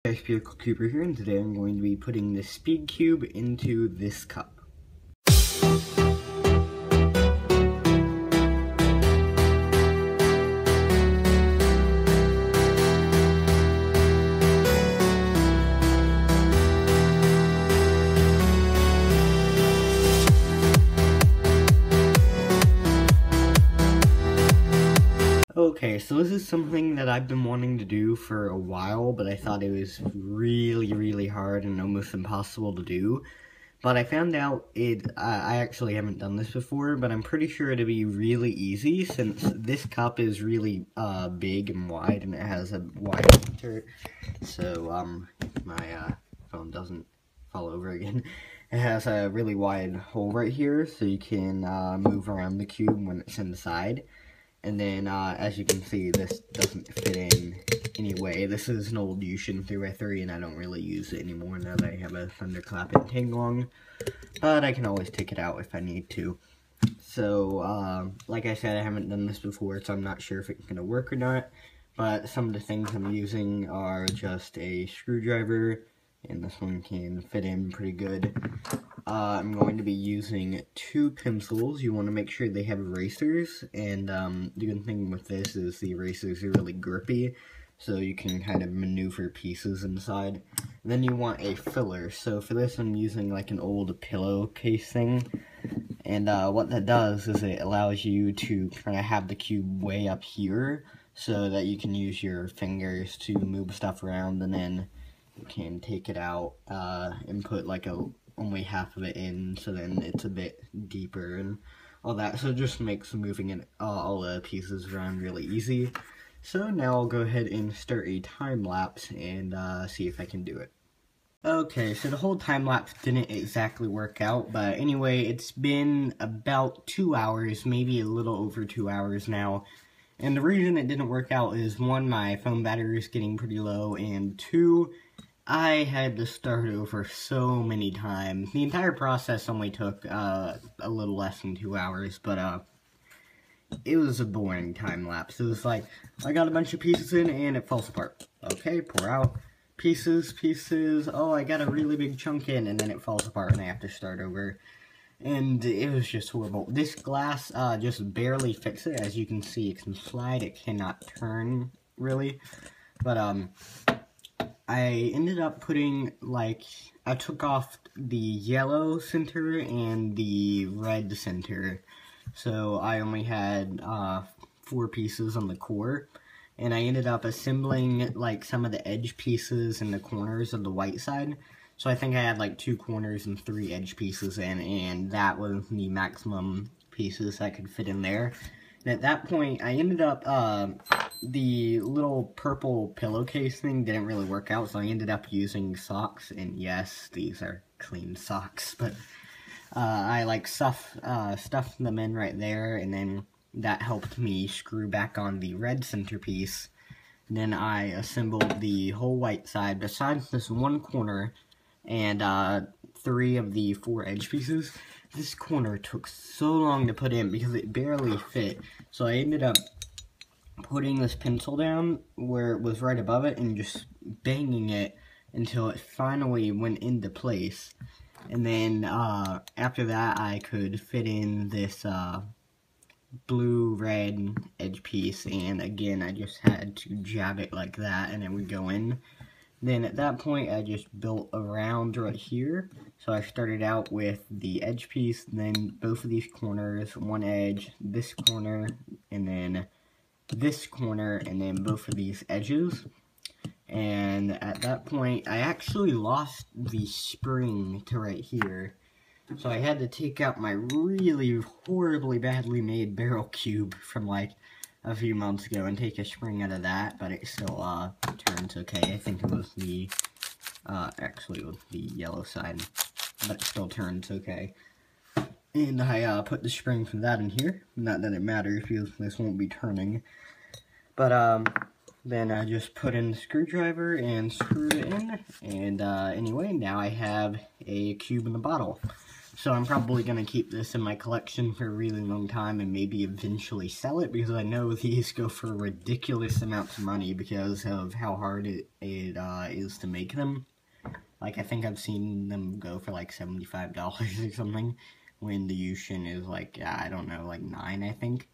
Guys, Vehicle Cooper here, and today I'm going to be putting the speed cube into this cup. Okay, so this is something that I've been wanting to do for a while, but I thought it was really hard and almost impossible to do. But I found out I actually haven't done this before, but I'm pretty sure it'll be really easy since this cup is really big and wide and it has a wide center. So my phone doesn't fall over again. It has a really wide hole right here, so you can move around the cube when it's inside. And then, as you can see, this doesn't fit in anyway. This is an old Yushin 3x3, and I don't really use it anymore now that I have a Thunderclap and Tanglong. But I can always take it out if I need to. So, like I said, I haven't done this before, so I'm not sure if it's going to work or not. But some of the things I'm using are just a screwdriver, and this one can fit in pretty good. I'm going to be using 2 pencils. You want to make sure they have erasers, and the good thing with this is the erasers are really grippy, so you can kind of maneuver pieces inside. And then you want a filler, so for this I'm using like an old pillowcase thing, and what that does is it allows you to kind of have the cube way up here, so that you can use your fingers to move stuff around, and then you can take it out and put like only half of it in, so then it's a bit deeper and all that, so it just makes moving it, all the pieces around really easy. So now I'll go ahead and start a time lapse and see if I can do it. Okay, so the whole time lapse didn't exactly work out, but anyway, it's been about 2 hours, maybe a little over 2 hours now. And the reason it didn't work out is 1, my phone battery is getting pretty low, and 2, I had to start over so many times. The entire process only took a little less than 2 hours, but it was a boring time lapse. It was like, I got a bunch of pieces in and it falls apart. Okay, pour out. Pieces, oh, I got a really big chunk in, and then it falls apart and I have to start over. And it was just horrible. This glass just barely fits it. As you can see, it can slide, it cannot turn, really. But, I ended up putting, I took off the yellow center and the red center, so I only had 4 pieces on the core, and I ended up assembling, some of the edge pieces in the corners of the white side, so I think I had, 2 corners and 3 edge pieces in, and that was the maximum pieces I could fit in there. And at that point, I ended up, the little purple pillowcase thing didn't really work out, so I ended up using socks, and yes, these are clean socks, but, I, stuffed them in right there, and then that helped me screw back on the red centerpiece. And then I assembled the whole white side, besides this one corner, and, 3 of the 4 edge pieces. This corner took so long to put in because it barely fit, so I ended up putting this pencil down where it was right above it and just banging it until it finally went into place. And then after that I could fit in this blue-red edge piece, and again I just had to jab it like that and it would go in. Then at that point I just built around right here. So I started out with the edge piece, then both of these corners, one edge, this corner, and then this corner, and then both of these edges. And at that point I actually lost the spring to right here. So I had to take out my really horribly badly made barrel cube from a few months ago and take a spring out of that, but it still turns okay. I think it was the actually it was the yellow side, but it still turns okay. And I put the spring from that in here. Not that it matters because this won't be turning. But then I just put in the screwdriver and screwed it in. And anyway, now I have a cube in the bottle. So I'm probably going to keep this in my collection for a really long time and maybe eventually sell it, because I know these go for ridiculous amounts of money because of how hard it is to make them. Like, I think I've seen them go for like $75 or something, when the Yushin is like, I don't know, like 9, I think.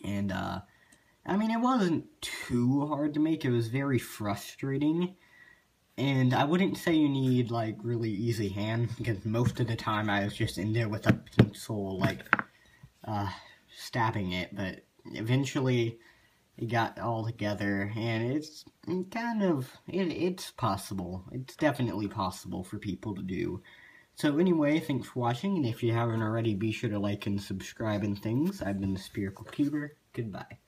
And, I mean, it wasn't too hard to make, it was very frustrating. And I wouldn't say you need, like, really easy hand, because most of the time I was just in there with a pencil, like, stabbing it, but eventually it got all together, and it's kind of, it's possible. It's definitely possible for people to do. So anyway, thanks for watching, and if you haven't already, be sure to like and subscribe and things. I've been the Spherical Cuber. Goodbye.